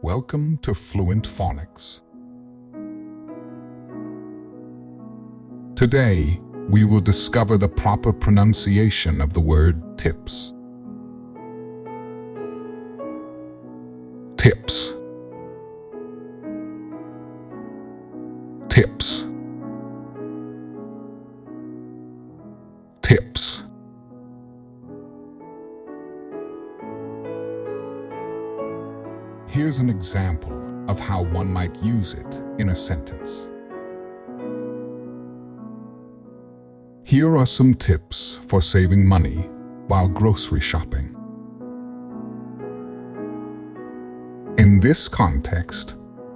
Welcome to Fluent Phonics. Today, we will discover the proper pronunciation of the word tips. Tips. Tips. Tips. Here's an example of how one might use it in a sentence. Here are some tips for saving money while grocery shopping. In this context,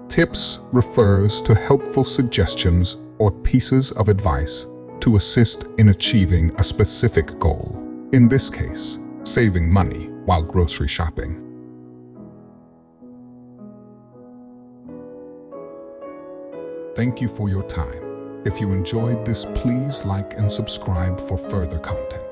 tips refers to helpful suggestions or pieces of advice to assist in achieving a specific goal. In this case, saving money while grocery shopping. Thank you for your time. If you enjoyed this, please like and subscribe for further content.